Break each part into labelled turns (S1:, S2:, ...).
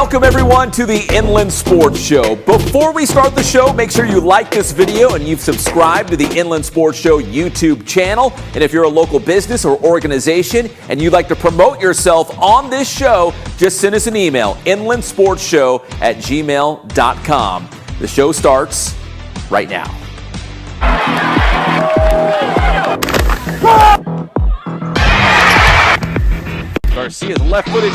S1: Welcome everyone to the Inland Sports Show. Before we start the show, make sure you like this video and you've subscribed to the Inland Sports Show YouTube channel. And if you're a local business or organization and you'd like to promote yourself on this show, just send us an email, inlandsportsshow@gmail.com. The show starts right now. Garcia's left-footed.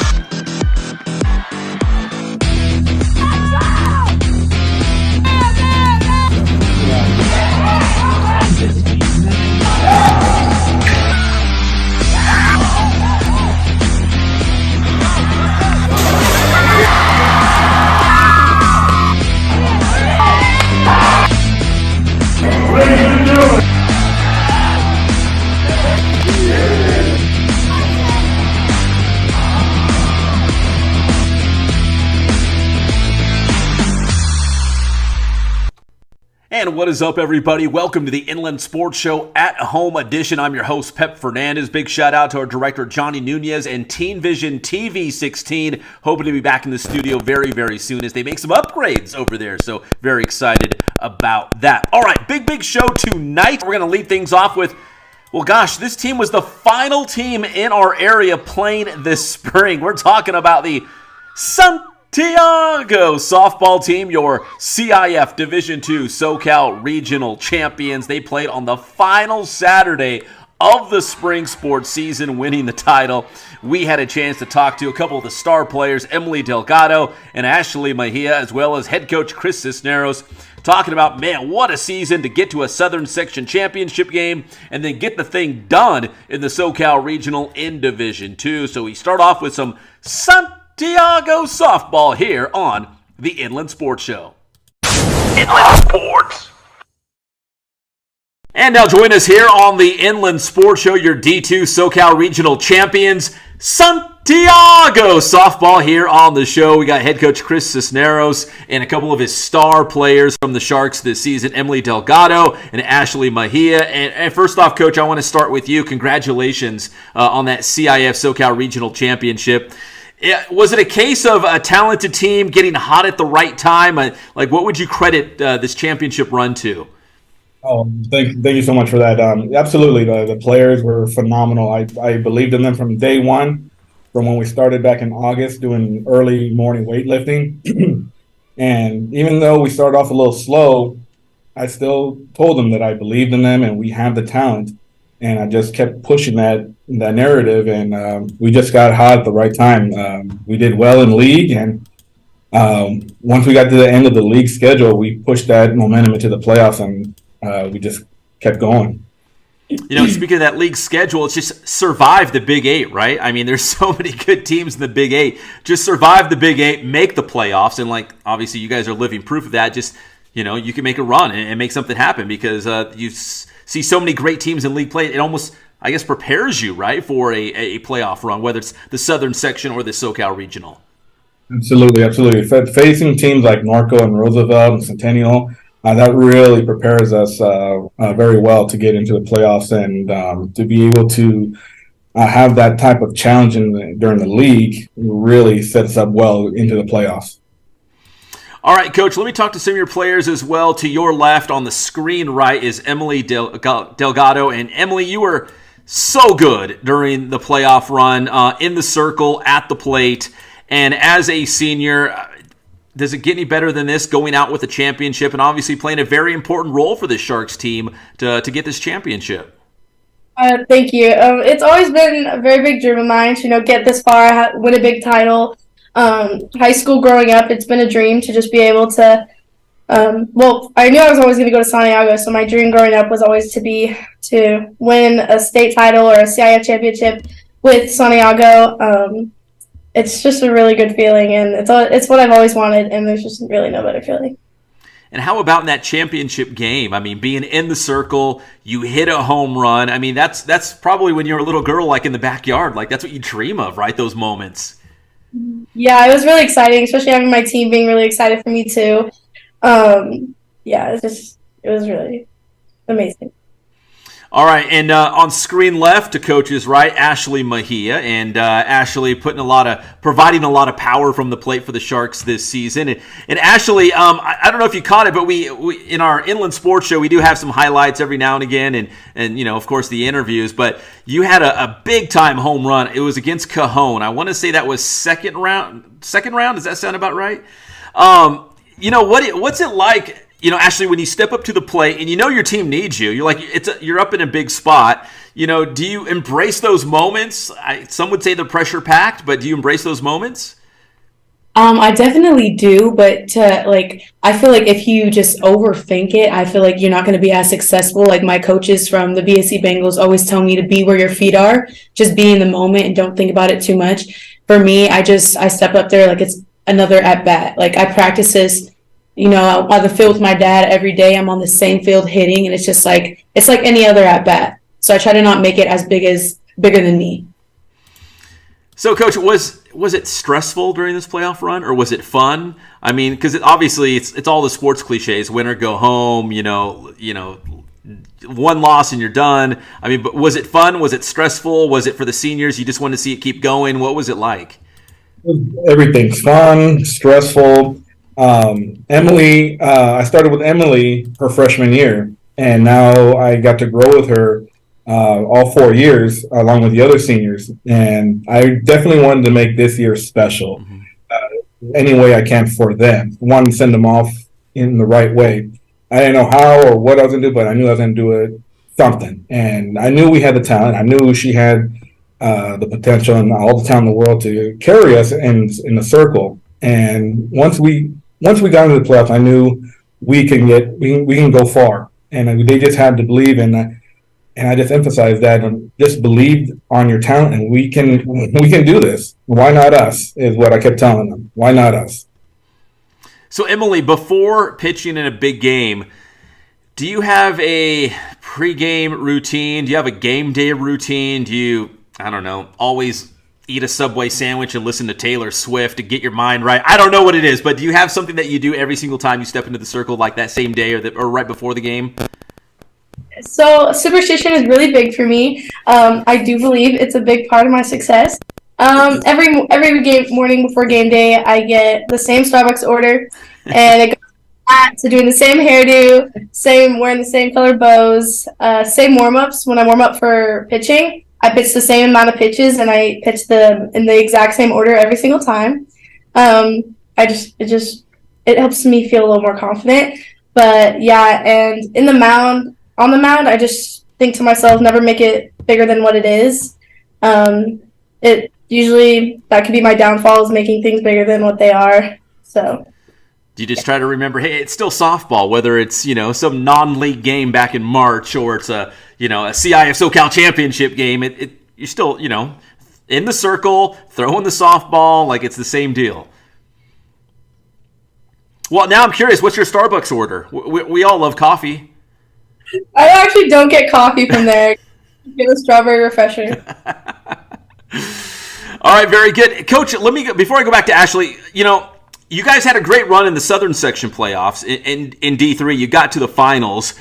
S1: And what is up, everybody? Welcome to the Inland Sports Show at Home Edition. I'm your host, Pep Fernandez. Big shout out to our director, Johnny Nunez, and Teen Vision TV 16. Hoping to be back in the studio very, very soon as they make some upgrades over there. So very excited about that. All right, big show tonight. We're going to lead things off with, well, gosh, this team was the final team in our area playing this spring. We're talking about the Santiago softball team, your CIF Division II SoCal regional champions. They played on the final Saturday of the spring sports season, winning the title. We had a chance to talk to a couple of the star players, Emily Delgado and Ashley Mejia, as well as head coach Chris Cisneros, talking about, man, what a season to get to a Southern Section championship game and then get the thing done in the SoCal regional in Division II. So we start off with some Santiago softball here on the Inland Sports Show. Inland Sports. And now join us here on the Inland Sports Show, your D2 SoCal regional champions, Santiago softball here on the show. We got head coach Chris Cisneros and a couple of his star players from the Sharks this season, Emily Delgado and Ashley Mejia. And first off, Coach, I want to start with you. Congratulations on that CIF SoCal regional championship. Was it a case of a talented team getting hot at the right time? Like, what would you credit this championship run to?
S2: Oh, thank you so much for that. Absolutely, the players were phenomenal. I believed in them from day one, from when we started back in August doing early morning weightlifting. And even though we started off a little slow, I still told them that I believed in them and we have the talent. And I just kept pushing that narrative, and we just got hot at the right time. We did well in league, and once we got to the end of the league schedule, we pushed that momentum into the playoffs, and we just kept going.
S1: You know, speaking of that league schedule, it's just survive the Big Eight, right? I mean, there's so many good teams in the Big Eight. Just survive the Big Eight, make the playoffs, and like obviously you guys are living proof of that. Just, you know, you can make a run and make something happen because you see so many great teams in league play. It almost, I guess, prepares you, right, for a playoff run, whether it's the Southern Section or the SoCal Regional.
S2: Absolutely. Facing teams like Norco and Roosevelt and Centennial, that really prepares us very well to get into the playoffs and to be able to have that type of challenge during the league really sets up well into the playoffs.
S1: All right, Coach, let me talk to some of your players as well. To your left on the screen right is Emily Delgado. And Emily, you were so good during the playoff run in the circle, at the plate. And as a senior, does it get any better than this, going out with a championship and obviously playing a very important role for the Sharks team to get this championship?
S3: Thank you. It's always been a very big dream of mine to, get this far, win a big title. High school growing up, it's been a dream to just be able to, I knew I was always going to go to Santiago, so my dream growing up was always to win a state title or a CIF championship with Santiago. It's just a really good feeling, and it's what I've always wanted, and there's just really no better feeling.
S1: And how about in that championship game? I mean, being in the circle, you hit a home run. I mean, that's probably when you're a little girl, like in the backyard, like that's what you dream of, right? Those moments.
S3: Yeah, it was really exciting, especially having my team being really excited for me too. It was really amazing.
S1: All right, and on screen left to coach's right, Ashley Mejia, and Ashley providing a lot of power from the plate for the Sharks this season. And Ashley, I don't know if you caught it, but we in our Inland Sports Show we do have some highlights every now and again, and of course the interviews. But you had a big time home run. It was against Cajon. I want to say that was second round. Does that sound about right? What's it like? Ashley, when you step up to the plate and your team needs you, you're up in a big spot. Do you embrace those moments? Some would say they're pressure packed, but do you embrace those moments?
S4: I definitely do, but I feel like if you just overthink it, I feel like you're not going to be as successful. Like my coaches from the BSC Bengals always tell me to be where your feet are, just be in the moment and don't think about it too much. For me, I step up there like it's another at bat. Like I practice this. On the field with my dad every day. I'm on the same field hitting, and it's just like any other at bat. So I try to not make it as bigger than me.
S1: So, Coach, was it stressful during this playoff run, or was it fun? I mean, because obviously it's all the sports cliches: win or go home. One loss and you're done. I mean, but was it fun? Was it stressful? Was it for the seniors? You just wanted to see it keep going? What was it like?
S2: Everything's fun, stressful. Emily, I started with Emily her freshman year, and now I got to grow with her all 4 years along with the other seniors, and I definitely wanted to make this year special any way I can for them. Wanted to send them off in the right way. I didn't know how or what I was going to do, but I knew I was going to do it something, and I knew we had the talent. I knew she had the potential and all the talent in the world to carry us in the circle. And once we got into the playoffs, I knew we can go far, and they just had to believe. And I just emphasized that, and just believe on your talent, and we can do this. Why not us? Is what I kept telling them. Why not us?
S1: So Emily, before pitching in a big game, do you have a pregame routine? Do you have a game day routine? Do you, I don't know, always eat a Subway sandwich and listen to Taylor Swift to get your mind right? I don't know what it is, but do you have something that you do every single time you step into the circle, like that same day or right before the game?
S3: So superstition is really big for me. I do believe it's a big part of my success. Every game morning before game day, I get the same Starbucks order, and it goes to doing the same hairdo, wearing the same color bows, same warm-ups. When I warm up for pitching, I pitch the same amount of pitches, and I pitch them in the exact same order every single time. It helps me feel a little more confident. But yeah, and on the mound, I just think to myself, never make it bigger than what it is. It usually, that could be my downfall, is making things bigger than what they are. So
S1: do you just try to remember, hey, it's still softball, whether it's, some non-league game back in March, or it's a CIF SoCal championship game, you're still, in the circle, throwing the softball, like it's the same deal. Well, now I'm curious, what's your Starbucks order? We all love coffee.
S3: I actually don't get coffee from there. Get a strawberry refresher.
S1: All right, very good. Coach, before I go back to Ashley, you guys had a great run in the Southern Section playoffs in D3. You got to the finals.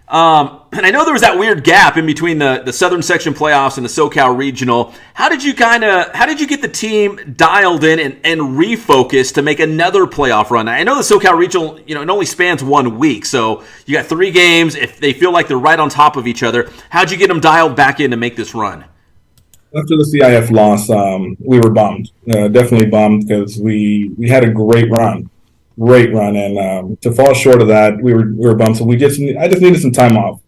S1: And I know there was that weird gap in between the Southern Section playoffs and the SoCal Regional. How did you get the team dialed in and refocused to make another playoff run? I know the SoCal Regional, it only spans 1 week, so you got 3 games. If they feel like they're right on top of each other, how'd you get them dialed back in to make this run?
S2: After the CIF loss, we were bummed, definitely bummed, because we had a great run, and to fall short of that, we were bummed. So I just needed some time off.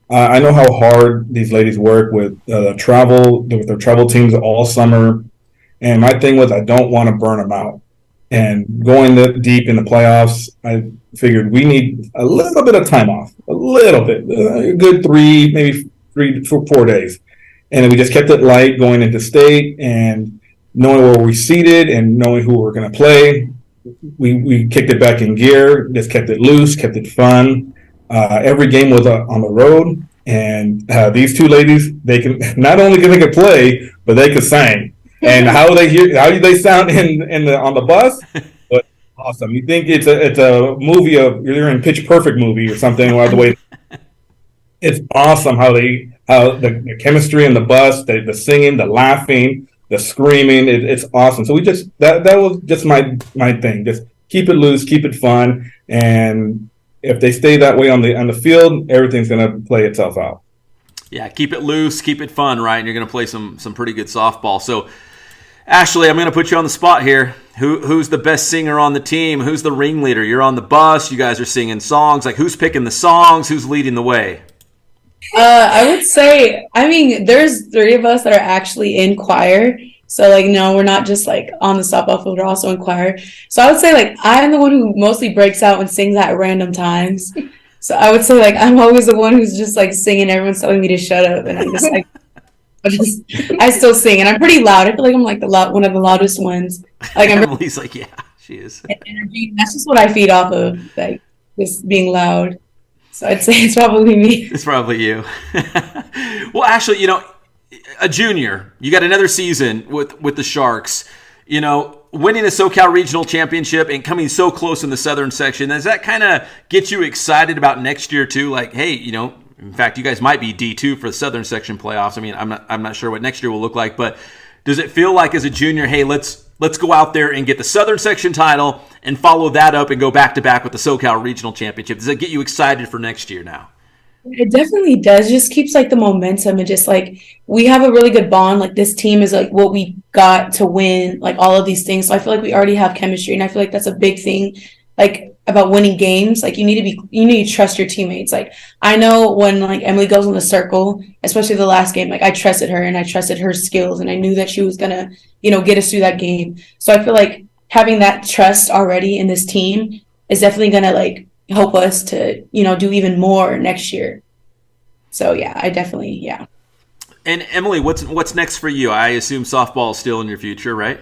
S2: I know how hard these ladies work with their travel teams all summer, and my thing was I don't want to burn them out. And going deep in the playoffs, I figured we need a little bit of time off, a little bit, a good 4 days. And then we just kept it light going into state, and knowing where we seated and knowing who we're going to play, we kicked it back in gear, just kept it loose, kept it fun. Every game was on the road, and these 2 ladies, they can not only can they could play, but they could sing. And how they sound on the bus, but awesome. You think it's a movie you're in Pitch Perfect movie or something, by the way. It's awesome how the chemistry in the bus, the singing, the laughing, the screaming. It's awesome. So we just that was just my thing. Just keep it loose, keep it fun, and if they stay that way on the field, everything's gonna play itself out.
S1: Yeah, keep it loose, keep it fun, right? And you're going to play some pretty good softball. So, Ashley, I'm going to put you on the spot here. Who's the best singer on the team? Who's the ringleader? You're on the bus. You guys are singing songs. Like, who's picking the songs? Who's leading the way?
S4: I would say, I mean, there's three of us that are actually in choir. So, like, no, we're not just like on the softball field, we're also in choir. So I would say, like, I'm the one who mostly breaks out and sings at random times. So I would say, like, I'm always the one who's just like singing. Everyone's telling me to shut up, and I'm just like, I still sing, and I'm pretty loud. I feel like I'm like one of the loudest ones. Like
S1: Emily's like, yeah, she is.
S4: Energy. That's just what I feed off of, like just being loud. So I'd say it's probably me.
S1: It's probably you. Well, Ashley, a junior, you got another season with the Sharks. Winning a SoCal Regional Championship and coming so close in the Southern section, does that kind of get you excited about next year too? Like, hey, in fact, you guys might be D2 for the Southern section playoffs. I mean, I'm not sure what next year will look like, but does it feel like as a junior, hey, let's go out there and get the Southern section title and follow that up and go back to back with the SoCal Regional Championship? Does that get you excited for next year now?
S4: It definitely does. It just keeps like the momentum, and just like we have a really good bond. Like this team is like what we got to win, like all of these things. So I feel like we already have chemistry, and I feel like that's a big thing. Like about winning games, like you need to trust your teammates. Like I know when like Emily goes in the circle, especially the last game, like I trusted her and I trusted her skills, and I knew that she was gonna, get us through that game. So I feel like having that trust already in this team is definitely gonna like help us to, do even more next year. So yeah, I definitely, yeah.
S1: And Emily, what's next for you? I assume softball is still in your future, right?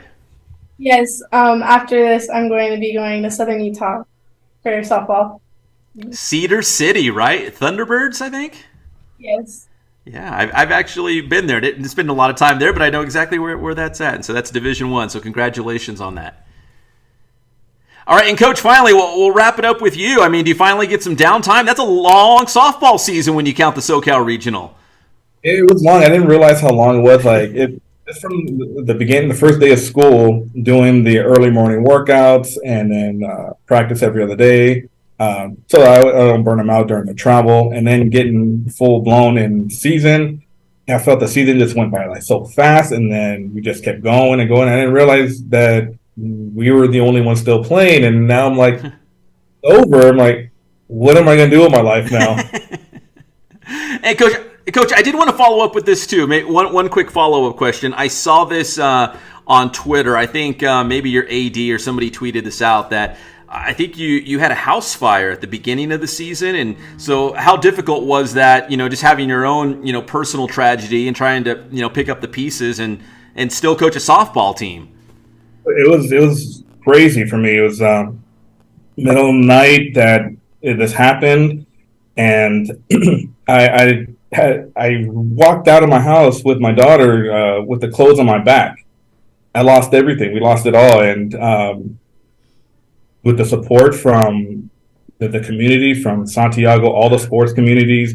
S3: Yes. After this, I'm going to be going to Southern Utah for softball.
S1: Cedar City, right? Thunderbirds, I think?
S3: Yes.
S1: Yeah, I've actually been there. Didn't spend a lot of time there, but I know exactly where that's at. And so that's Division I. So congratulations on that. All right, and Coach, finally, we'll wrap it up with you. I mean, do you finally get some downtime? That's a long softball season when you count the SoCal Regional.
S2: It was long. I didn't realize how long it was. Like it's from the beginning, the first day of school, doing the early morning workouts, and then practice every other day. So I don't burn them out during the travel, and then getting full blown in season. I felt the season just went by like so fast, and then we just kept going and going. I didn't realize that we were the only ones still playing, and now I'm like over. I'm like, what am I going to do with my life now?
S1: Hey, Coach, I did want to follow up with this too. One quick follow-up question. I saw this on Twitter. I think maybe your AD or somebody tweeted this out that I think you had a house fire at the beginning of the season. And so how difficult was that, just having your own, personal tragedy and trying to, pick up the pieces and still coach a softball team?
S2: It was crazy for me. It was middle of the night that this happened, and I walked out of my house with my daughter with the clothes on my back. I lost everything. We lost it all, and with the support from the community, from Santiago, all the sports communities,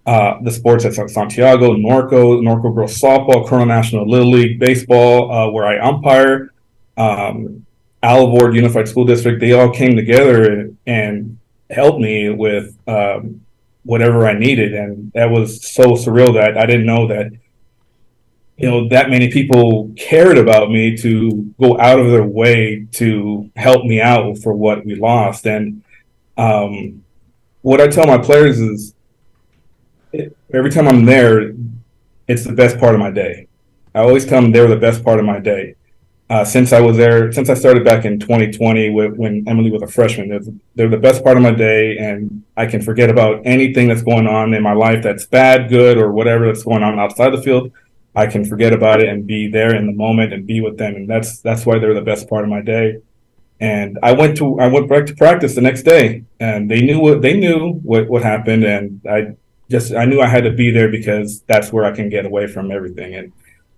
S2: the sports at Santiago, Norco Girls Softball, Colonel National Little League Baseball, where I umpire. Alvord Unified School District, they all came together and helped me with whatever I needed. And that was so surreal that I didn't know that, that many people cared about me to go out of their way to help me out for what we lost. And what I tell my players is every time I'm there, it's the best part of my day. I always tell them they're the best part of my day. Since I was there, since I started back in 2020 when Emily was a freshman, they're the best part of my day, and I can forget about anything that's going on in my life that's bad, good, or whatever that's going on outside the field. I can forget about it and be there in the moment and be with them, and that's why they're the best part of my day. And I went back to practice the next day, and they knew what happened, and I knew I had to be there because that's where I can get away from everything. And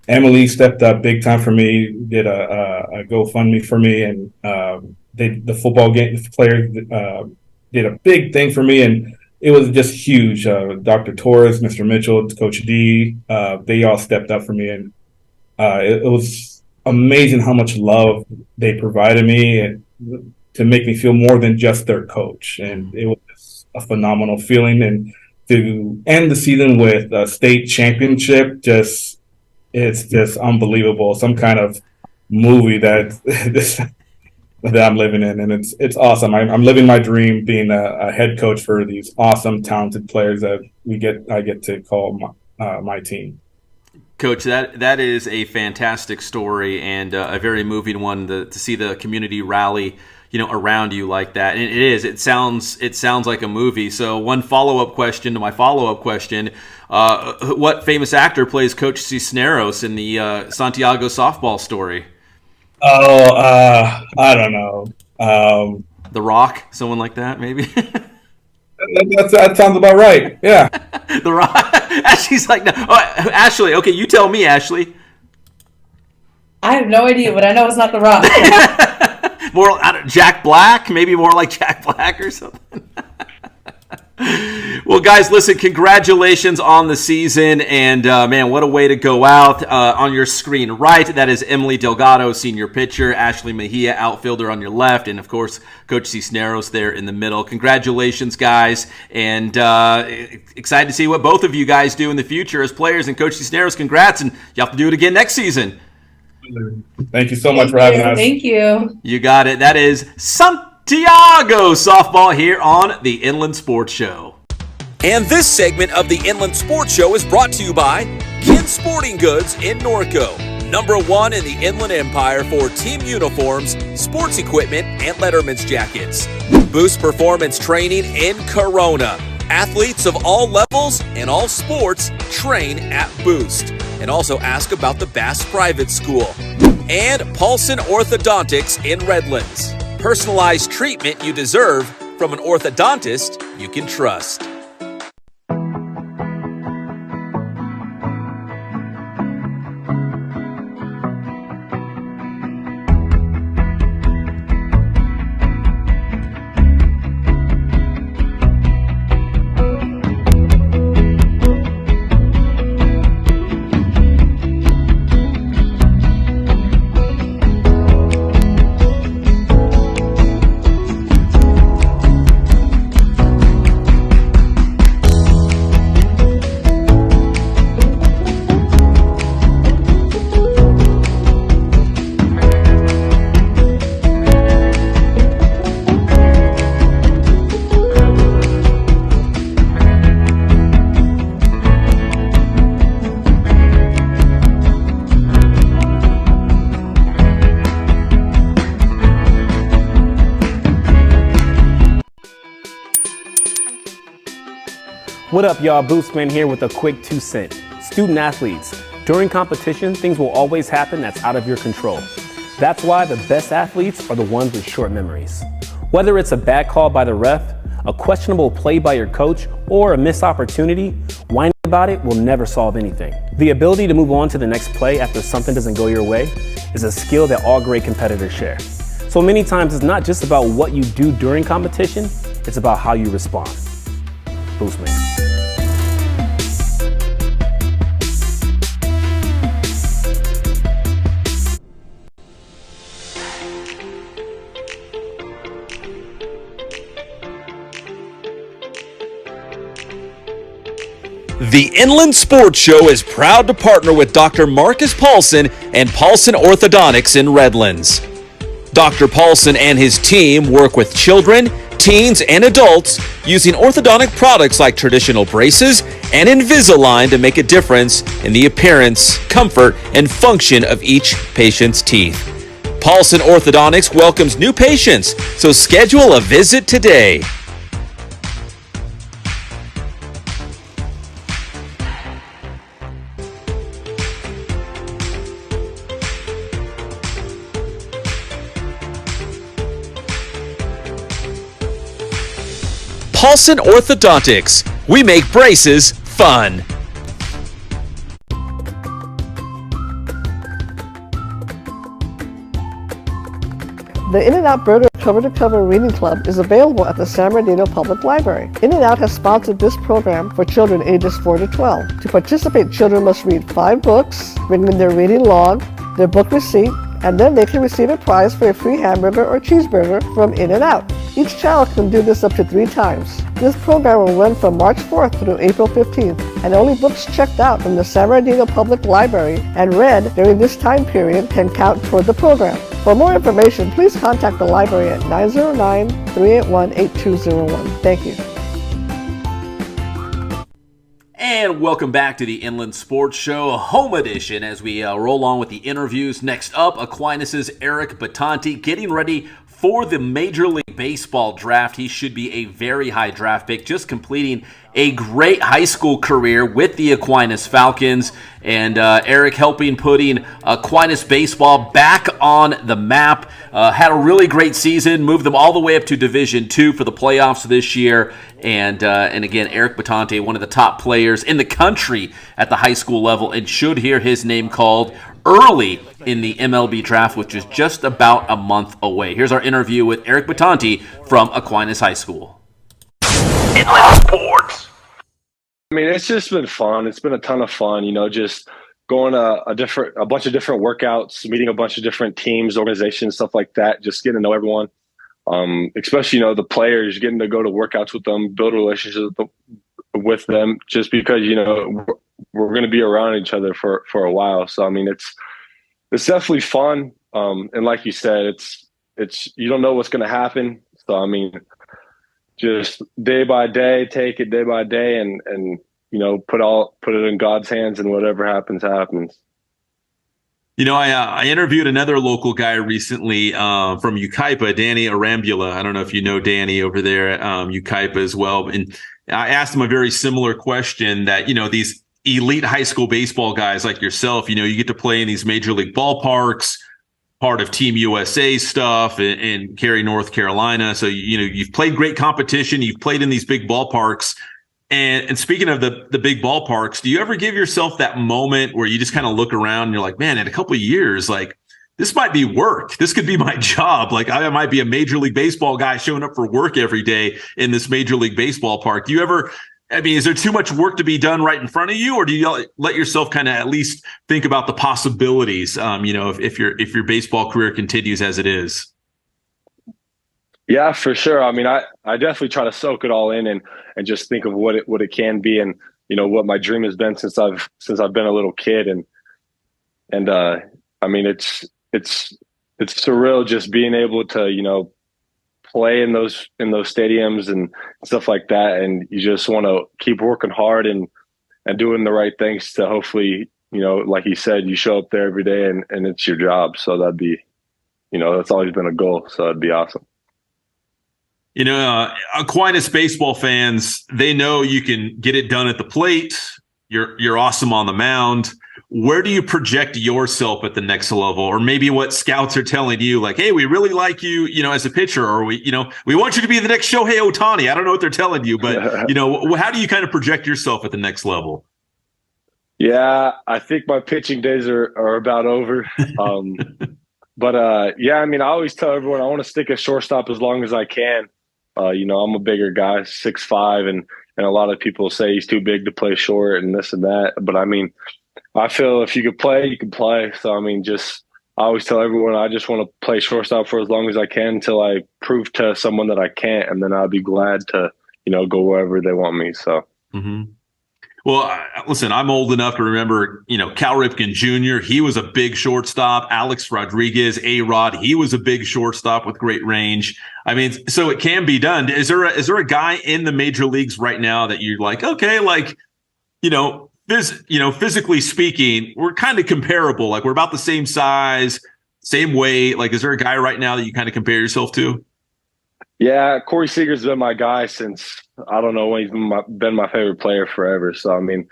S2: Emily stepped up big time for me, did a GoFundMe for me, and the football game players did a big thing for me. And it was just huge. Dr. Torres, Mr. Mitchell, Coach D, they all stepped up for me, and it was amazing how much love they provided me to make me feel more than just their coach. And it was just a phenomenal feeling. And to end the season with a state championship, it's just unbelievable. Some kind of movie that I'm living in, and it's awesome. I'm living my dream, being a head coach for these awesome, talented players that I get to call my team.
S1: Coach, that is a fantastic story and a very moving one to see the community rally, around you like that. And it sounds like a movie. So one follow-up question to my follow-up question, what famous actor plays Coach Cisneros in the Santiago softball story?
S2: Oh, I don't know.
S1: The Rock, someone like that, maybe?
S2: That sounds about right. Yeah.
S1: The Rock. Ashley's like, no. Oh, Ashley, okay, you tell me, Ashley.
S4: I have no idea, but I know it's not The Rock.
S1: More Jack Black, maybe more like Jack Black or something. Well, guys, listen, congratulations on the season, and man, what a way to go out. On your screen right, that is Emily Delgado, senior pitcher, Ashley Mejia, outfielder on your left, and of course, Coach Cisneros there in the middle. Congratulations, guys, and excited to see what both of you guys do in the future as players. And Coach Cisneros, congrats, and you have to do it again next season.
S2: Thank you so much for having us.
S4: Thank you.
S1: You got it. That is Santiago softball here on the Inland Sports Show.
S5: And this segment of the Inland Sports Show is brought to you by Kin Sporting Goods in Norco, #1 in the Inland Empire for team uniforms, sports equipment, and Letterman's jackets. Boost Performance Training in Corona. Athletes of all levels and all sports train at Boost. And also ask about the Bass Private School. And Paulson Orthodontics in Redlands. Personalized treatment you deserve from an orthodontist you can trust.
S6: What up, y'all? Boostman here with a quick 2 cent. Student athletes, during competition, things will always happen that's out of your control. That's why the best athletes are the ones with short memories. Whether it's a bad call by the ref, a questionable play by your coach, or a missed opportunity, whining about it will never solve anything. The ability to move on to the next play after something doesn't go your way is a skill that all great competitors share. So many times it's not just about what you do during competition, it's about how you respond. Boostman.
S5: The Inland Sports Show is proud to partner with Dr. Marcus Paulson and Paulson Orthodontics in Redlands. Dr. Paulson and his team work with children, teens, and adults using orthodontic products like traditional braces and Invisalign to make a difference in the appearance, comfort, and function of each patient's teeth. Paulson Orthodontics welcomes new patients, so schedule a visit today. Paulson Orthodontics. We make braces fun.
S7: The In-N-Out Burger Cover-to-Cover Reading Club is available at the San Bernardino Public Library. In-N-Out has sponsored this program for children ages 4 to 12. To participate, children must read 5 books, bring in their reading log, their book receipt, and then they can receive a prize for a free hamburger or cheeseburger from In-N-Out. Each child can do this up to 3 times. This program will run from March 4th through April 15th, and only books checked out from the San Bernardino Public Library and read during this time period can count toward the program. For more information, please contact the library at 909-381-8201. Thank you.
S1: And welcome back to the Inland Sports Show, home edition, as we roll on with the interviews. Next up, Aquinas' Eric Bitonti getting ready for the Major League Baseball draft. He should be a very high draft pick, just completing a great high school career with the Aquinas Falcons. And Eric helping putting Aquinas baseball back on the map. Had a really great season, moved them all the way up to Division II for the playoffs this year. And again, Eric Bitonti, one of the top players in the country at the high school level, and should hear his name called early in the MLB draft, which is just about a month away. Here's our interview with Eric Bitonti from Aquinas High School.
S8: Inland Sports. I mean, it's just been fun. It's been a ton of fun, just going a bunch of different workouts, meeting a bunch of different teams, organizations, stuff like that, just getting to know everyone. Especially, the players, getting to go to workouts with them, build relationships with them, just because, we're going to be around each other for a while. So, I mean, it's definitely fun. And like you said, it's you don't know what's going to happen. So, I mean, just day by day, take it day by day, and put it in God's hands, and whatever happens, happens.
S1: I interviewed another local guy recently from Yucaipa, Danny Arambula. I don't know if you know Danny over there at Yucaipa as well. And I asked him a very similar question that, these elite high school baseball guys like yourself, you get to play in these major league ballparks, part of Team USA stuff in Cary, North Carolina. So, you've played great competition. You've played in these big ballparks. And speaking of the big ballparks, do you ever give yourself that moment where you just kind of look around and you're like, man, in a couple of years, like, this might be work. This could be my job. Like, I might be a Major League Baseball guy showing up for work every day in this Major League Baseball park. Do you ever, is there too much work to be done right in front of you, or do you let yourself kind of at least think about the possibilities, if your baseball career continues as it is?
S8: Yeah, for sure. I mean, I definitely try to soak it all in and just think of what it can be, and what my dream has been since I've been a little kid, and I mean, it's surreal just being able to play in those stadiums and stuff like that, and you just want to keep working hard and doing the right things to hopefully, like you said, you show up there every day and it's your job. So that'd be, that's always been a goal. So that'd be awesome.
S1: Aquinas baseball fans, they know you can get it done at the plate. You're awesome on the mound. Where do you project yourself at the next level? Or maybe what scouts are telling you, like, hey, we really like you, as a pitcher, or we want you to be the next Shohei Ohtani. I don't know what they're telling you, but, how do you kind of project yourself at the next level?
S8: Yeah, I think my pitching days are about over. But yeah, I mean, I always tell everyone I want to stick at shortstop as long as I can. I'm a bigger guy, 6'5", and a lot of people say he's too big to play short and this and that. But I mean, I feel if you could play, you can play. So, I mean, I always tell everyone I just want to play shortstop for as long as I can until I prove to someone that I can't. And then I'll be glad to, go wherever they want me. So.
S1: Mm-hmm. Well, listen, I'm old enough to remember, Cal Ripken Jr., he was a big shortstop. Alex Rodriguez, A-Rod, he was a big shortstop with great range. I mean, so it can be done. Is there a guy in the major leagues right now that you're like, okay, like, physically speaking, we're kind of comparable. Like, we're about the same size, same weight. Like, is there a guy right now that you kind of compare yourself to?
S8: Yeah, Corey Seager's been my guy since, I don't know, when he's been my favorite player forever. So, I mean,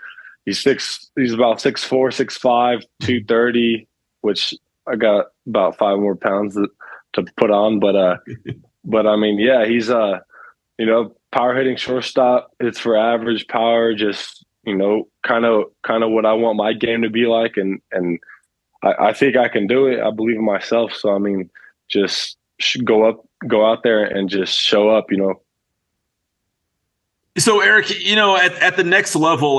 S8: he's about 6'4", 6'5", 230, which I got about 5 more pounds to put on. But I mean, yeah, he's power hitting shortstop. It's for average power, just, kind of what I want my game to be like. And I think I can do it. I believe in myself. So, I mean, just go out there and just show up, you know.
S1: So Eric, at the next level,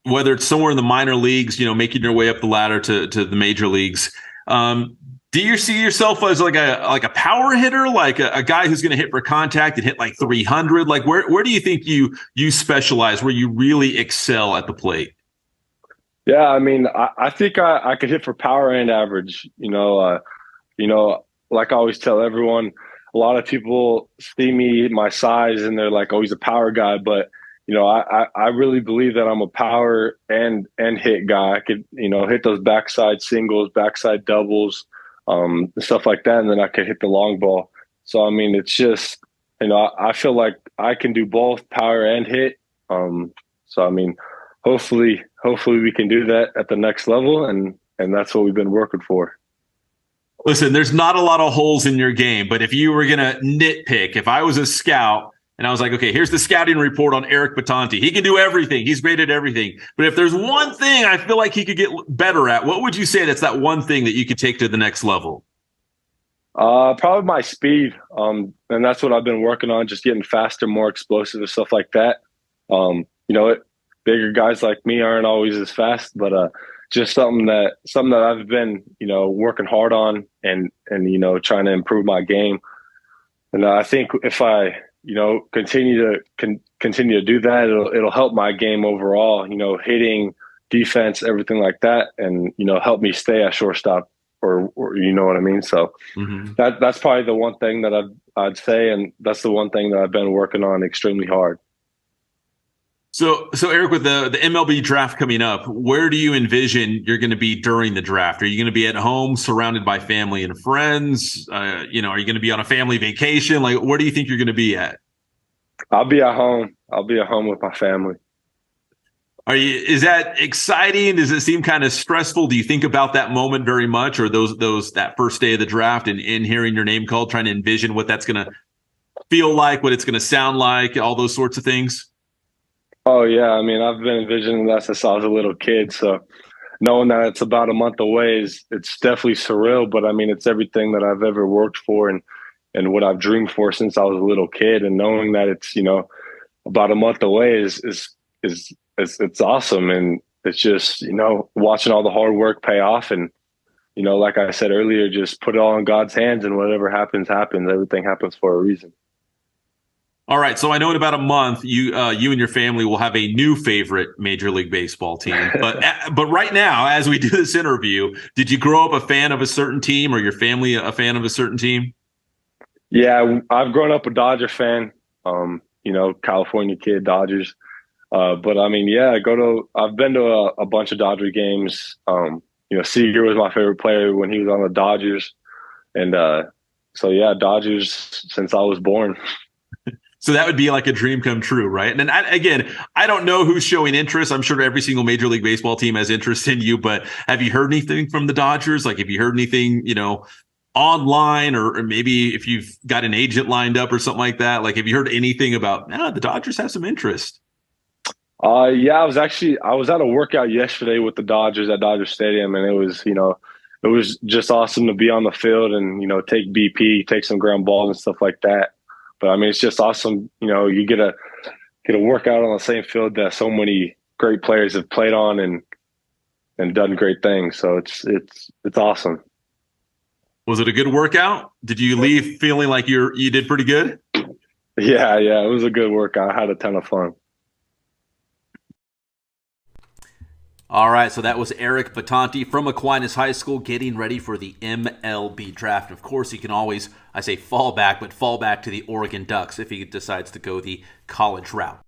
S1: whether it's somewhere in the minor leagues, making your way up the ladder to the major leagues, do you see yourself as like a power hitter, like a guy who's going to hit for contact and hit like 300? Like where do you think you specialize, where you really excel at the plate?
S8: Yeah, I mean, I think I could hit for power and average. Like I always tell everyone, a lot of people see me, my size, and they're like, "Oh, he's a power guy." But I really believe that I'm a power and hit guy. I could hit those backside singles, backside doubles, stuff like that, and then I could hit the long ball. So I mean, it's just I feel like I can do both power and hit. So I mean, hopefully we can do that at the next level, and that's what we've been working for.
S1: Listen, there's not a lot of holes in your game, but if you were going to nitpick, if I was a scout and I was like, okay, here's the scouting report on Eric Bitonti. He can do everything. He's great at everything. But if there's one thing I feel like he could get better at, what would you say that's that one thing that you could take to the next level?
S8: Probably my speed. And that's what I've been working on, just getting faster, more explosive and stuff like that. Bigger guys like me aren't always as fast, but just something that I've been, working hard on and trying to improve my game. And I think if I, continue to do that, it'll help my game overall, hitting, defense, everything like that. And, help me stay at shortstop or you know what I mean? So that's probably the one thing that I'd say. And that's the one thing that I've been working on extremely hard.
S1: So Eric, with the MLB draft coming up, where do you envision you're going to be during the draft? Are you going to be at home, surrounded by family and friends? Are you going to be on a family vacation? Like, where do you think you're going to be at?
S8: I'll be at home. I'll be at home with my family.
S1: Is that exciting? Does it seem kind of stressful? Do you think about that moment very much, or that first day of the draft and hearing your name called, trying to envision what that's going to feel like, what it's going to sound like, all those sorts of things?
S8: Oh, yeah. I mean, I've been envisioning that since I was a little kid. So knowing that it's about a month away it's definitely surreal. But I mean, it's everything that I've ever worked for and what I've dreamed for since I was a little kid. And knowing that it's, about a month away is it's awesome. And it's just, watching all the hard work pay off. And, like I said earlier, just put it all in God's hands, and whatever happens, happens. Everything happens for a reason.
S1: All right, so I know in about a month, you and your family will have a new favorite Major League Baseball team. But right now, as we do this interview, did you grow up a fan of a certain team, or your family a fan of a certain team?
S8: Yeah, I've grown up a Dodger fan. California kid, Dodgers. But I mean, yeah, I've been to a bunch of Dodger games. Seager was my favorite player when he was on the Dodgers, and so yeah, Dodgers since I was born.
S1: So that would be like a dream come true, right? And I don't know who's showing interest. I'm sure every single Major League Baseball team has interest in you, but have you heard anything from the Dodgers? Like, have you heard anything, online, or maybe if you've got an agent lined up or something like that? Like, have you heard anything about, the Dodgers have some interest?
S8: Yeah, I was at a workout yesterday with the Dodgers at Dodger Stadium, and it was just awesome to be on the field and, take BP, take some ground balls and stuff like that. But I mean, it's just awesome. You get a workout on the same field that so many great players have played on and done great things. So it's awesome.
S1: Was it a good workout? Did you leave feeling like you did pretty good?
S8: Yeah, it was a good workout. I had a ton of fun.
S1: All right, so that was Eric Bitonti from Aquinas High School getting ready for the MLB draft. Of course, he can always, fall back to the Oregon Ducks if he decides to go the college route.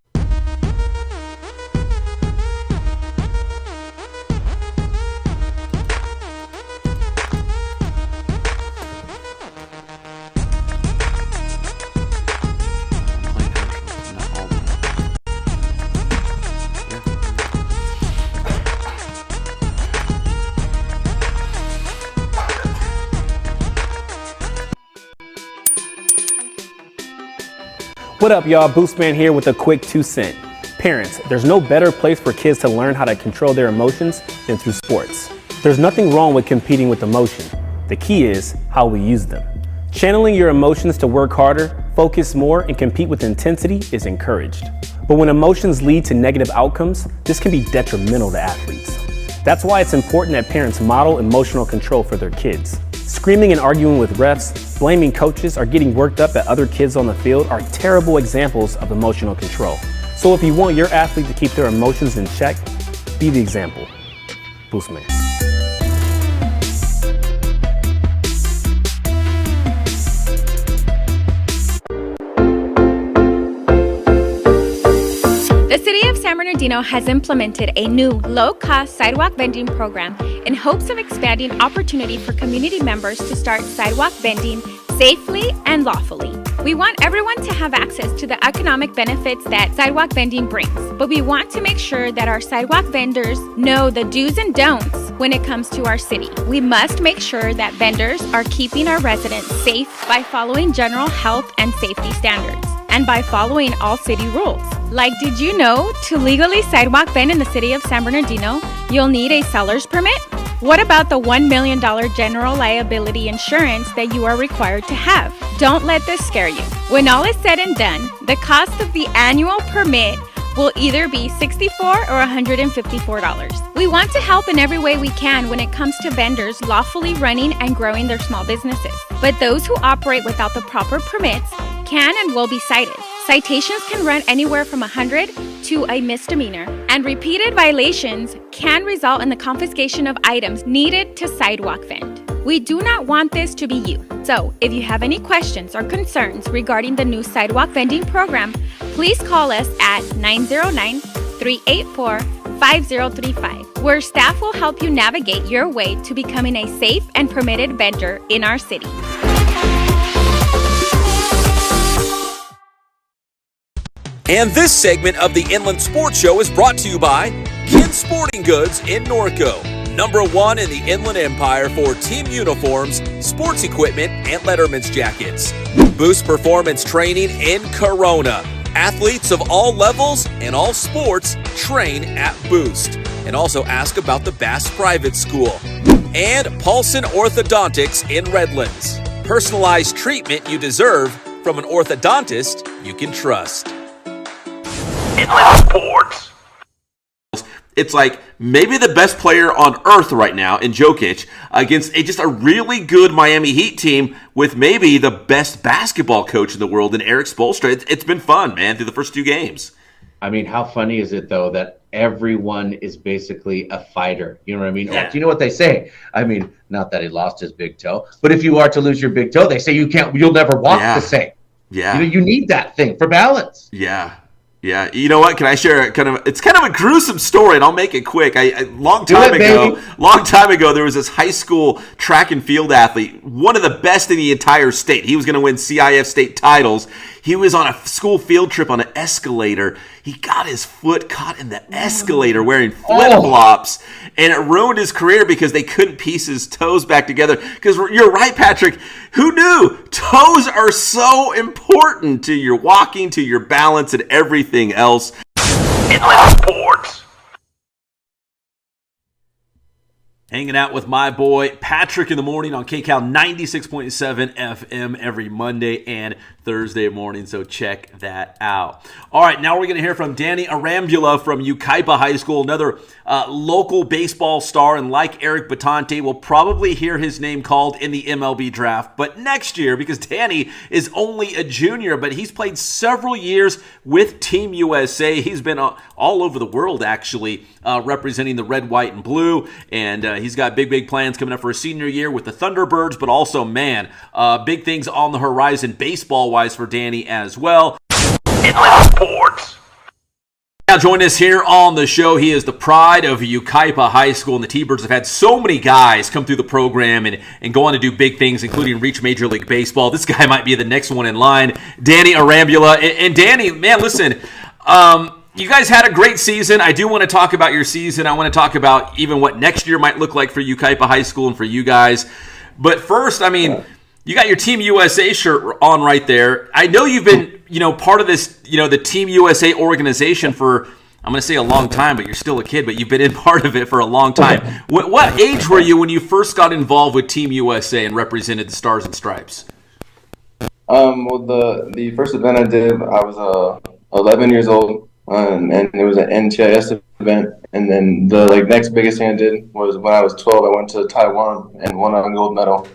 S6: What up, y'all? Boostman here with a quick 2 cent. Parents, there's no better place for kids to learn how to control their emotions than through sports. There's nothing wrong with competing with emotion. The key is how we use them. Channeling your emotions to work harder, focus more, and compete with intensity is encouraged. But when emotions lead to negative outcomes, this can be detrimental to athletes. That's why it's important that parents model emotional control for their kids. Screaming and arguing with refs, blaming coaches, or getting worked up at other kids on the field are terrible examples of emotional control. So if you want your athlete to keep their emotions in check, be the example. Boostman.
S9: The City of San Bernardino has implemented a new low-cost sidewalk vending program in hopes of expanding opportunity for community members to start sidewalk vending safely and lawfully. We want everyone to have access to the economic benefits that sidewalk vending brings, but we want to make sure that our sidewalk vendors know the do's and don'ts when it comes to our city. We must make sure that vendors are keeping our residents safe by following general health and safety standards and by following all city rules. Like, did you know to legally sidewalk vend in the City of San Bernardino, you'll need a seller's permit? What about the $1 million general liability insurance that you are required to have? Don't let this scare you. When all is said and done, the cost of the annual permit will either be $64 or $154. We want to help in every way we can when it comes to vendors lawfully running and growing their small businesses. But those who operate without the proper permits can and will be cited. Citations can run anywhere from 100 to a misdemeanor, and repeated violations can result in the confiscation of items needed to sidewalk vend. We do not want this to be you. So, if you have any questions or concerns regarding the new sidewalk vending program, please call us at 909-384-5035, where staff will help you navigate your way to becoming a safe and permitted vendor in our city.
S5: And this segment of the Inland Sports Show is brought to you by Kin Sporting Goods in Norco, #1 in the Inland Empire for team uniforms, sports equipment, and letterman's jackets. Boost Performance Training in Corona. Athletes of all levels and all sports train at Boost. And also ask about the Bass Private School. And Paulson Orthodontics in Redlands. Personalized treatment you deserve from an orthodontist you can trust.
S1: Inland Sports. It's like maybe the best player on earth right now in Jokic against just a really good Miami Heat team with maybe the best basketball coach in the world in Eric Spoelstra. It's been fun, man, through the first two games.
S10: I mean, how funny is it, though, that everyone is basically a fighter? You know what I mean?
S1: Yeah.
S10: Do you know what they say? I mean, not that he lost his big toe, but if you are to lose your big toe, they say you'll never walk the same.
S1: Yeah.
S10: You need that thing for balance.
S1: Yeah. Yeah, you know what? Can I share it's kind of a gruesome story, and I'll make it quick. Long time ago, there was this high school track and field athlete, one of the best in the entire state. He was going to win CIF state titles. He was on a school field trip on an escalator. He got his foot caught in the escalator wearing flip-flops, and it ruined his career because they couldn't piece his toes back together. Because you're right, Patrick. Who knew? Toes are so important to your walking, to your balance, and everything else. Inland Sports. Hanging out with my boy Patrick in the morning on KCal 96.7 FM every Monday and Thursday morning, so check that out. All right, now we're going to hear from Danny Arambula from Yucaipa High School, another local baseball star, and like Eric Bitonti, we'll probably hear his name called in the MLB draft, but next year, because Danny is only a junior, but he's played several years with Team USA. He's been all over the world, actually, representing the red, white, and blue, and he's got big plans coming up for his senior year with the Thunderbirds, but also, man, big things on the horizon baseball-wise for Danny as well. Inland Sports. Now join us here on the show. He is the pride of Yucaipa High School, and the T-Birds have had so many guys come through the program and go on to do big things, including reach Major League Baseball. This guy might be the next one in line, Danny Arambula. And Danny, man, listen, you guys had a great season. I do want to talk about your season. I want to talk about even what next year might look like for Yucaipa High School and for you guys. But first, I mean, you got your Team USA shirt on right there. I know you've been, part of this, the Team USA organization for I'm going to say a long time, but you're still a kid, but you've been in part of it for a long time. What age were you when you first got involved with Team USA and represented the Stars and Stripes?
S11: Well, the first event I did, I was 11 years old, and it was an NTIS event. And then the next biggest thing I did was when I was 12. I went to Taiwan and won a gold medal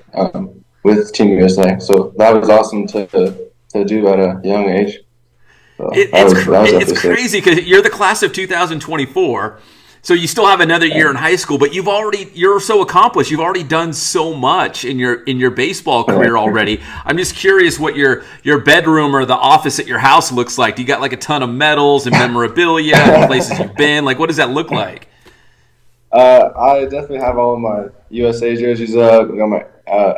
S11: with Team USA. So that was awesome to do at a young age. So
S1: it's crazy because you're the class of 2024. So you still have another year in high school, but you're so accomplished. You've already done so much in your baseball career already. I'm just curious what your bedroom or the office at your house looks like. Do you got like a ton of medals and memorabilia and places you've been? Like, what does that look like?
S11: I definitely have all of my USA jerseys up. I got my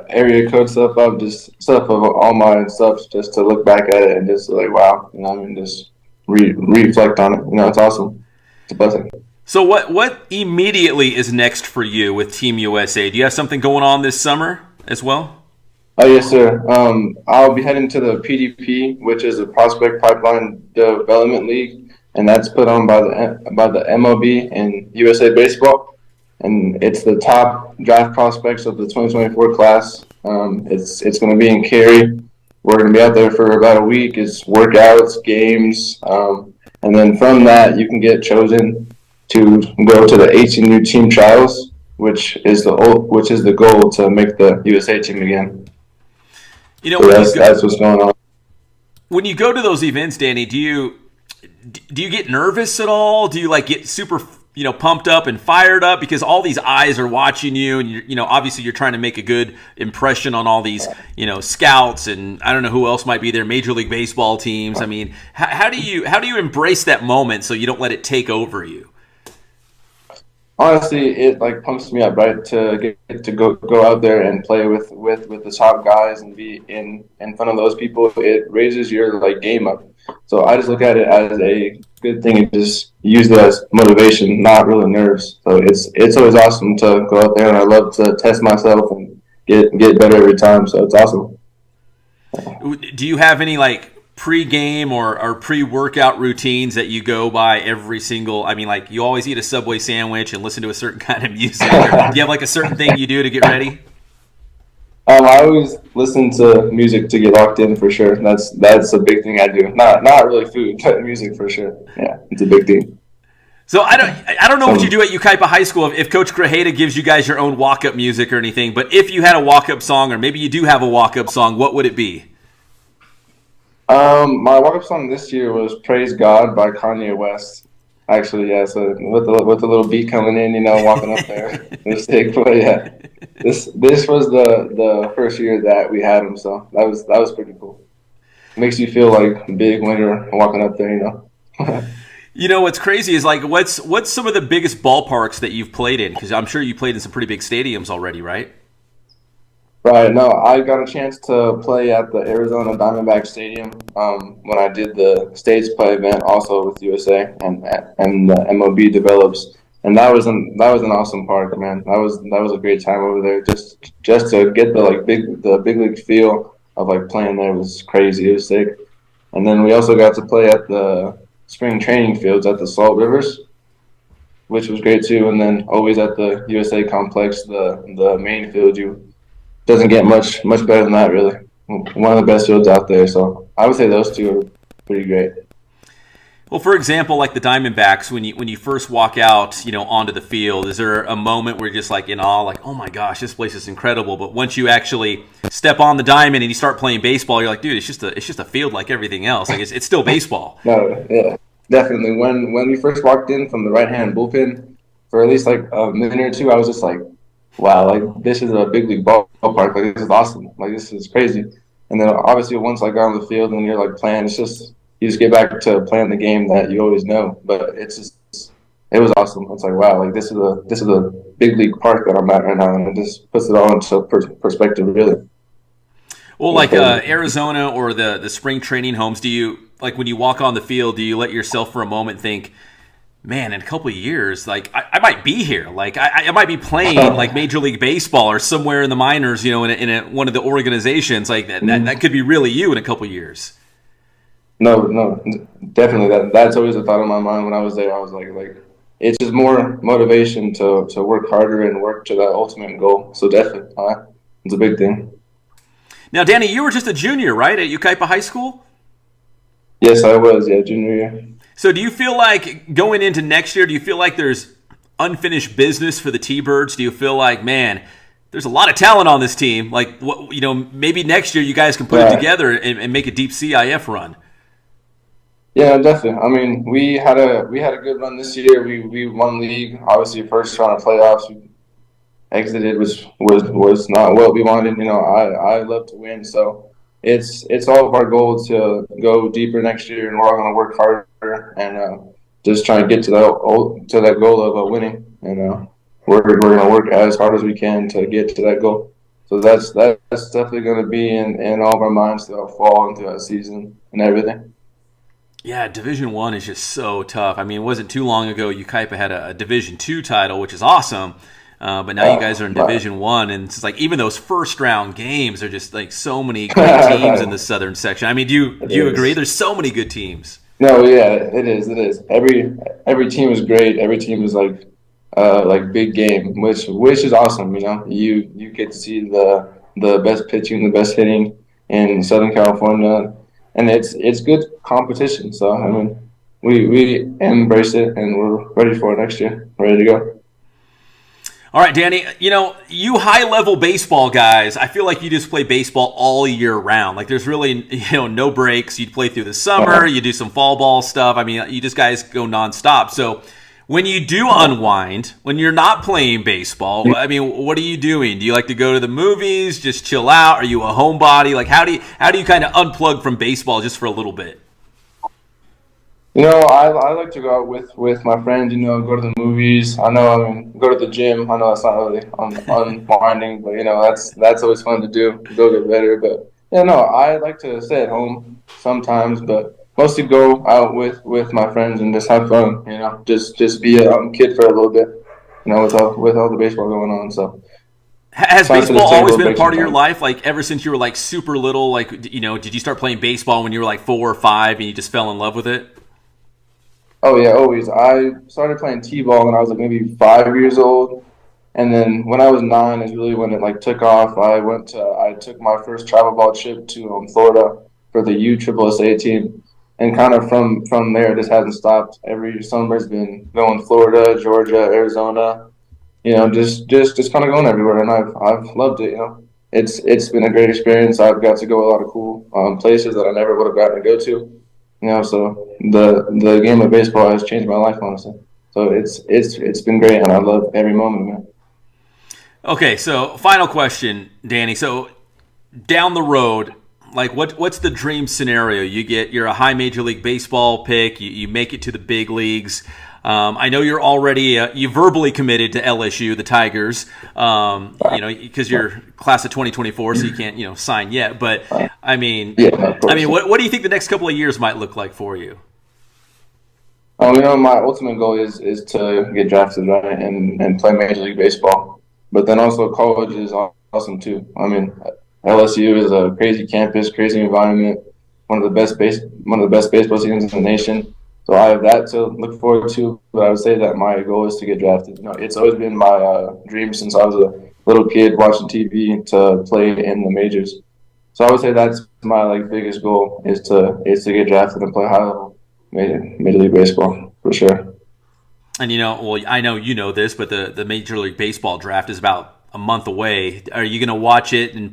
S11: area code stuff up, just stuff of all my stuff, just to look back at it and just like, wow, just reflect on it. It's awesome. It's a blessing.
S1: So what immediately is next for you with Team USA? Do you have something going on this summer as well?
S11: Oh, yes, sir. I'll be heading to the PDP, which is a Prospect Pipeline Development League, and that's put on by the MLB and USA Baseball. And it's the top draft prospects of the 2024 class. It's going to be in Cary. We're going to be out there for about a week. It's workouts, games, and then from that you can get chosen to go to the HNU team trials, which is the goal to make the USA team again. That's what's going on.
S1: When you go to those events, Danny, do you get nervous at all? Do you get super pumped up and fired up because all these eyes are watching you, and obviously you're trying to make a good impression on all these scouts, and I don't know who else might be there, Major League Baseball teams. I mean, how do you embrace that moment so you don't let it take over you?
S11: Honestly, it pumps me up, right? To get to go out there and play with the top guys and be in front of those people. It raises your game up. So I just look at it as a good thing and just use it as motivation, not really nerves. So it's always awesome to go out there, and I love to test myself and get better every time. So it's awesome.
S1: Do you have any pre-game or pre-workout routines that you go by every single? I mean, you always eat a Subway sandwich and listen to a certain kind of music. Or do you have a certain thing you do to get ready?
S11: I always listen to music to get locked in for sure. That's a big thing I do. Not really food, but music for sure. Yeah, it's a big thing.
S1: So I don't know what you do at Yucaipa High School if Coach Grajeda gives you guys your own walk-up music or anything. But if you had a walk-up song, or maybe you do have a walk-up song, what would it be?
S11: My walk-up song this year was "Praise God" by Kanye West. Actually, yeah. So with the little beat coming in, walking up there, it was sick. But yeah, this was the first year that we had him, so that was pretty cool. Makes you feel big when you're walking up there,
S1: What's crazy is what's some of the biggest ballparks that you've played in? Because I'm sure you played in some pretty big stadiums already, right?
S11: Right. No, I got a chance to play at the Arizona Diamondback Stadium when I did the States Play event, also with USA and the MLB develops, and that was an awesome park, man. That was a great time over there. Just to get the big league feel of playing there was crazy. It was sick. And then we also got to play at the spring training fields at the Salt Rivers, which was great too. And then always at the USA complex, the main field, doesn't get much better than that, really. One of the best fields out there. So I would say those two are pretty great.
S1: Well, for example, the Diamondbacks, when you first walk out, onto the field, is there a moment where you're just in awe, oh my gosh, this place is incredible? But once you actually step on the diamond and you start playing baseball, you're like, dude, it's just a field like everything else. It's still baseball.
S11: No, yeah, definitely. When we first walked in from the right-hand bullpen, for at least a minute or two, I was just wow, this is a big league ballpark. This is awesome. This is crazy. And then obviously once I got on the field and you're playing, it's just you just get back to playing the game that you always know. But it was awesome. It's wow, this is a big league park that I'm at right now, and it just puts it all into perspective, really.
S1: Well, Arizona or the spring training homes, do you when you walk on the field, do you let yourself for a moment think, man, in a couple of years, I might be here. I might be playing Major League Baseball or somewhere in the minors, in one of the organizations. That could be really you in a couple of years.
S11: No, definitely. That's always a thought in my mind when I was there. I was like it's just more motivation to work harder and work to that ultimate goal. So definitely, it's a big thing.
S1: Now, Danny, you were just a junior, right, at Yucaipa High School?
S11: Yes, I was. Yeah, junior year.
S1: So do you feel like going into next year, do you feel like there's unfinished business for the T-Birds? Do you feel like, man, there's a lot of talent on this team? Like, what, maybe next year you guys can put it together and make a deep CIF run.
S11: Yeah, definitely. I mean, we had a good run this year. We won league. Obviously, first round of playoffs. We exited, which was not what we wanted. I love to win, so it's all of our goal to go deeper next year, and we're all going to work harder and just try and get to that goal of winning. And we're going to work as hard as we can to get to that goal. So that's definitely going to be in all of our minds throughout fall and throughout season and everything.
S1: Yeah, Division I is just so tough. I mean, it wasn't too long ago Yucaipa had a Division II title, which is awesome. But now you guys are in Division I, and it's like even those first-round games are just like so many great teams in the Southern section. I mean, do you agree? There's so many good teams.
S11: No, yeah, it is. Every team is great. Every team is like big game, which is awesome. You get to see the best pitching, the best hitting in Southern California. And it's good competition. So, I mean, we embrace it, and we're ready for it next year. Ready to go.
S1: All right, Danny, you high-level baseball guys, I feel like you just play baseball all year round. Like, there's really, no breaks. You play through the summer. You do some fall ball stuff. I mean, you just guys go nonstop. So when you do unwind, when you're not playing baseball, I mean, what are you doing? Do you like to go to the movies, just chill out? Are you a homebody? Like, how do you kind of unplug from baseball just for a little bit?
S11: I like to go out with my friends, go to the movies. Go to the gym. I know that's not really unwinding, but, that's always fun to do, go get better. But, I like to stay at home sometimes, but mostly go out with my friends and just have fun, just be a kid for a little bit, with all the baseball going on. So
S1: has baseball always been a part of your life? Like ever since you were like super little, like, did you start playing baseball when you were like 4 or 5 and you just fell in love with it?
S11: Oh yeah, always. I started playing T-ball when I was like maybe 5 years old. And then when I was 9 is really when it like took off. I took my first travel ball trip to Florida for the USSSA team. And kind of from there, it just hasn't stopped. Every summer's been going Florida, Georgia, Arizona, just kind of going everywhere. And I've loved it, It's been a great experience. I've got to go a lot of cool places that I never would have gotten to go to. So the game of baseball has changed my life, honestly. So it's been great, and I love every moment of it.
S1: Okay, so final question, Danny. So down the road, like what's the dream scenario? You're a high Major League Baseball pick. You make it to the big leagues. I know you're already you verbally committed to LSU, the Tigers. Because you're class of 2024, so you can't sign yet. But I mean, what do you think the next couple of years might look like for you?
S11: My ultimate goal is to get drafted, right, and play Major League Baseball. But then also college is awesome too. I mean, LSU is a crazy campus, crazy environment, one of the best baseball teams in the nation. So I have that to look forward to. But I would say that my goal is to get drafted. It's always been my dream since I was a little kid watching TV to play in the majors. So I would say that's my biggest goal is to get drafted and play high level Major League Baseball for sure.
S1: And I know you know this, but the Major League Baseball draft is about a month away. Are you going to watch it and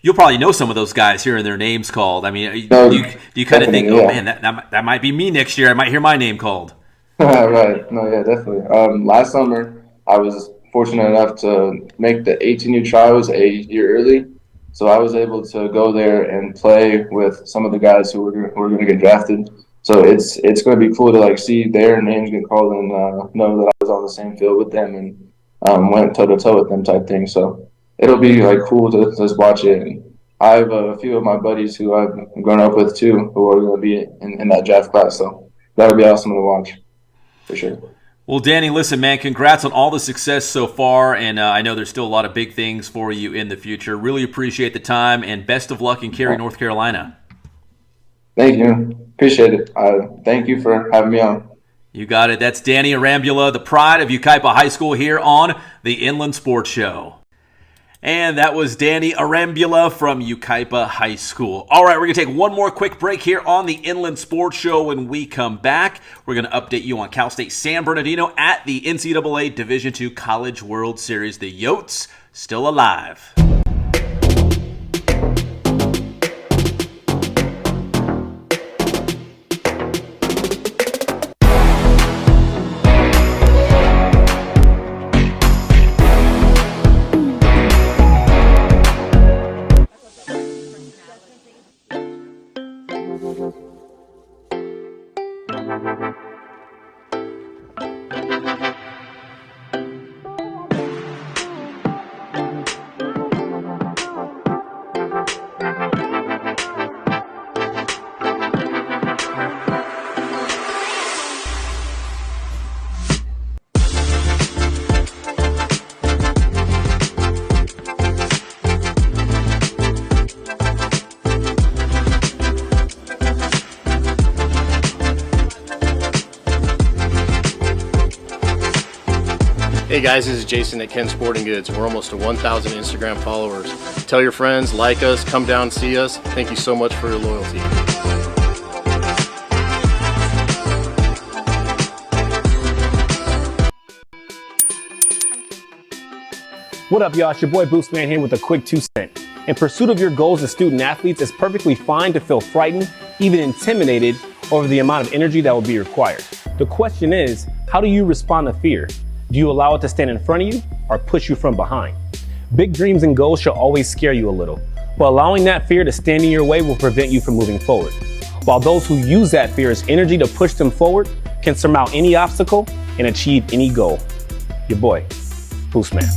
S1: you'll probably know some of those guys hearing their names called? I mean, do you kind of think, oh man, that might be me next year. I might hear my name called.
S11: Right. No, yeah, definitely. Last summer, I was fortunate enough to make the 18U trials a year early. So I was able to go there and play with some of the guys who were going to get drafted. So it's going to be cool to see their names get called and know that I was on the same field with them and went toe to toe with them type thing. So it'll be cool to just watch it. And I have a few of my buddies who I've grown up with too who are going to be in that draft class. So that would be awesome to watch for sure.
S1: Well, Danny, listen, man, congrats on all the success so far, and I know there's still a lot of big things for you in the future. Really appreciate the time, and best of luck in Cary, North Carolina.
S11: Thank you. Appreciate it. Thank you for having me on.
S1: You got it. That's Danny Arambula, the pride of Yucaipa High School, here on the Inland Sports Show. And that was Danny Arambula from Yucaipa High School. All right, we're going to take one more quick break here on the Inland Sports Show. When we come back, we're going to update you on Cal State San Bernardino at the NCAA Division II College World Series. The Yotes still alive.
S12: Hey guys, this is Jason at Ken Sporting Goods. We're almost to 1,000 Instagram followers. Tell your friends, like us, come down, see us. Thank you so much for your loyalty.
S6: What up, y'all? It's your boy Boostman here with a quick 2 cent. In pursuit of your goals as student athletes, it's perfectly fine to feel frightened, even intimidated over the amount of energy that will be required. The question is, how do you respond to fear? Do you allow it to stand in front of you or push you from behind? Big dreams and goals shall always scare you a little, but allowing that fear to stand in your way will prevent you from moving forward. While those who use that fear as energy to push them forward can surmount any obstacle and achieve any goal. Your boy, Boostman.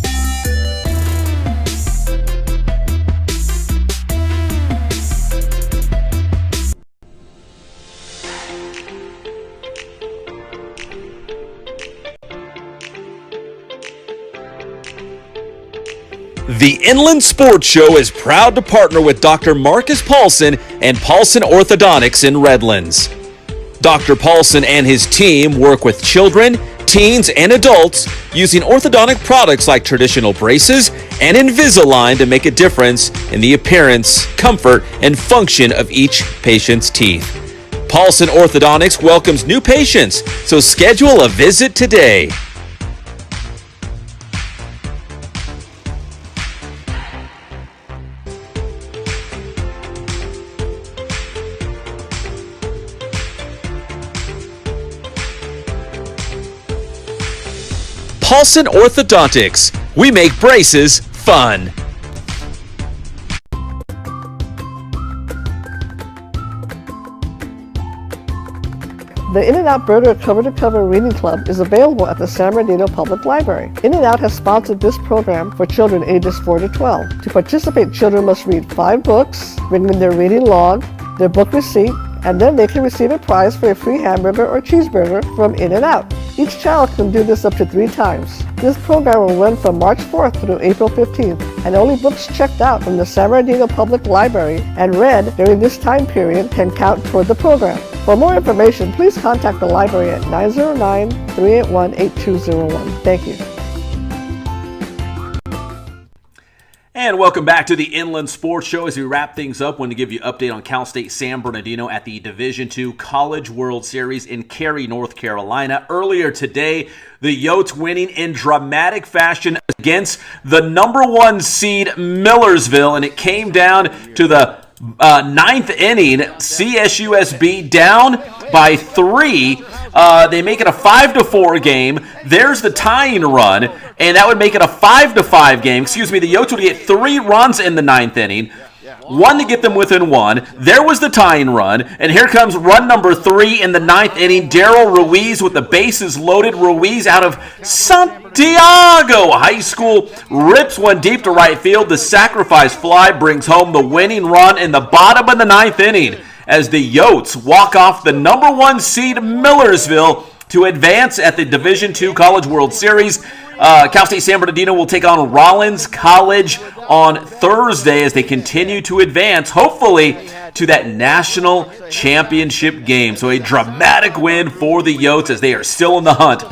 S5: The Inland Sports Show is proud to partner with Dr. Marcus Paulson and Paulson Orthodontics in Redlands. Dr. Paulson and his team work with children, teens, and adults using orthodontic products like traditional braces and Invisalign to make a difference in the appearance, comfort, and function of each patient's teeth. Paulson Orthodontics welcomes new patients, so schedule a visit today. Paulson Orthodontics. We make braces fun.
S7: The In-N-Out Burger Cover-to-Cover Reading Club is available at the San Bernardino Public Library. In-N-Out has sponsored this program for children ages 4 to 12. To participate, children must read 5 books, bring in their reading log, their book receipt, and then they can receive a prize for a free hamburger or cheeseburger from In-N-Out. Each child can do this up to 3 times. This program will run from March 4th through April 15th, and only books checked out from the San Bernardino Public Library and read during this time period can count toward the program. For more information, please contact the library at 909-381-8201. Thank you.
S1: And welcome back to the Inland Sports Show. As we wrap things up, I want to give you an update on Cal State San Bernardino at the Division II College World Series in Cary, North Carolina. Earlier today, the Yotes winning in dramatic fashion against the number 1 seed Millersville, and it came down to the 9th inning. CSUSB down by 3. They make it a 5-4 game. There's the tying run, and that would make it a 5-5 game. Excuse me, the Yotes would get 3 runs in the 9th inning. 1 to get them within 1. There was the tying run, and here comes run number 3 in the 9th inning. Daryl Ruiz with the bases loaded. Ruiz out of Santiago High School rips one deep to right field. The sacrifice fly brings home the winning run in the bottom of the 9th inning as the Yotes walk off the number 1 seed Millersville to advance at the Division II College World Series. Cal State San Bernardino will take on Rollins College on Thursday as they continue to advance, hopefully to that national championship game. So a dramatic win for the Yotes as they are still in the hunt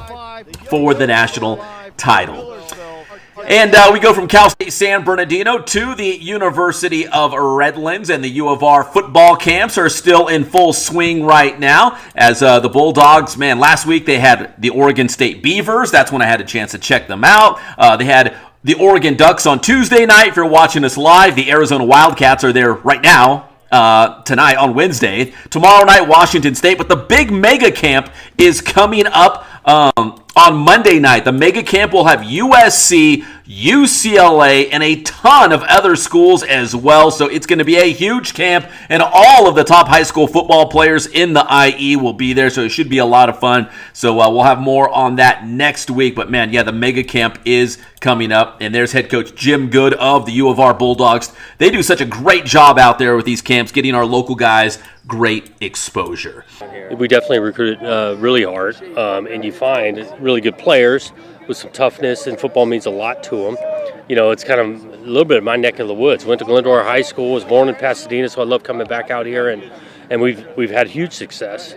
S1: for the national title. And we go from Cal State San Bernardino to the University of Redlands, and the U of R football camps are still in full swing right now as the Bulldogs, man, last week they had the Oregon State Beavers. That's when I had a chance to check them out. They had the Oregon Ducks on Tuesday night. If you're watching us live, the Arizona Wildcats are there right now. Tonight on Wednesday. Tomorrow night, Washington State. But the big mega camp is coming up on Monday night. The mega camp will have USC, UCLA, and a ton of other schools as well. So it's going to be a huge camp, and all of the top high school football players in the IE will be there. So it should be a lot of fun. So we'll have more on that next week. But man, yeah, the mega camp is coming up, and there's head coach Jim Good of the U of R Bulldogs. They do such a great job out there with these camps, getting our local guys great exposure.
S13: We definitely recruited really hard, and you find really good players with some toughness, and football means a lot to them. You know, it's kind of a little bit of my neck of the woods. Went to Glendora High School, was born in Pasadena, so I love coming back out here, and we've had huge success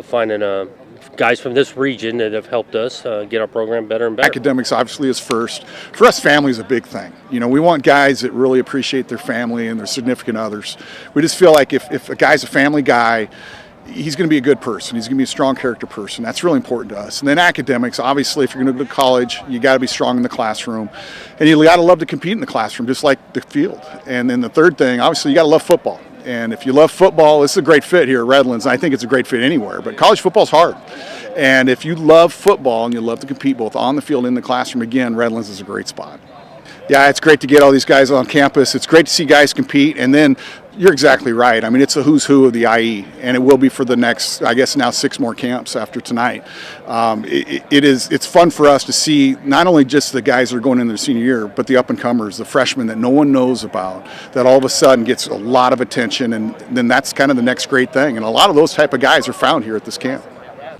S13: finding guys from this region that have helped us get our program better and better.
S14: Academics obviously is first. For us, family is a big thing. You know, we want guys that really appreciate their family and their significant others. We just feel like if a guy's a family guy, he's going to be a good person. He's going to be a strong character person. That's really important to us. And then academics, obviously, if you're going to go to college, you got to be strong in the classroom. And you got to love to compete in the classroom, just like the field. And then the third thing, obviously, you got to love football. And if you love football, this is a great fit here at Redlands. I think it's a great fit anywhere. But college football's hard. And if you love football and you love to compete both on the field and in the classroom, again, Redlands is a great spot. Yeah, it's great to get all these guys on campus. It's great to see guys compete. And then you're exactly right. I mean, it's a who's who of the IE, and it will be for the next, I guess now 6 more camps after tonight. It's fun for us to see not only just the guys that are going into their senior year, but the up-and-comers, the freshmen that no one knows about, that all of a sudden gets a lot of attention, and then that's kind of the next great thing. And a lot of those type of guys are found here at this camp.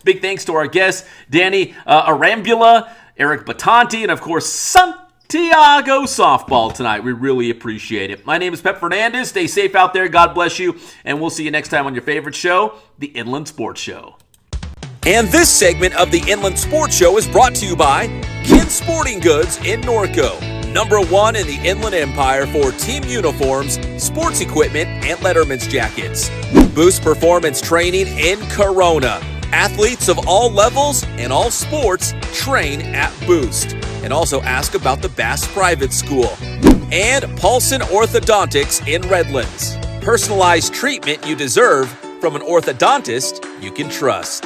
S1: Big thanks to our guests, Danny Arambula, Eric Bitonti, and of course, Santiago softball tonight. We really appreciate it. My name is Pep Fernandez. Stay safe out there. God bless you. And we'll see you next time on your favorite show, the Inland Sports Show.
S5: And this segment of the Inland Sports Show is brought to you by Kin Sporting Goods in Norco. #1 in the Inland Empire for team uniforms, sports equipment, and Letterman's jackets. Boost Performance Training in Corona. Athletes of all levels and all sports train at Boost. And also ask about the Bass Private School. And Paulson Orthodontics in Redlands. Personalized treatment you deserve from an orthodontist you can trust.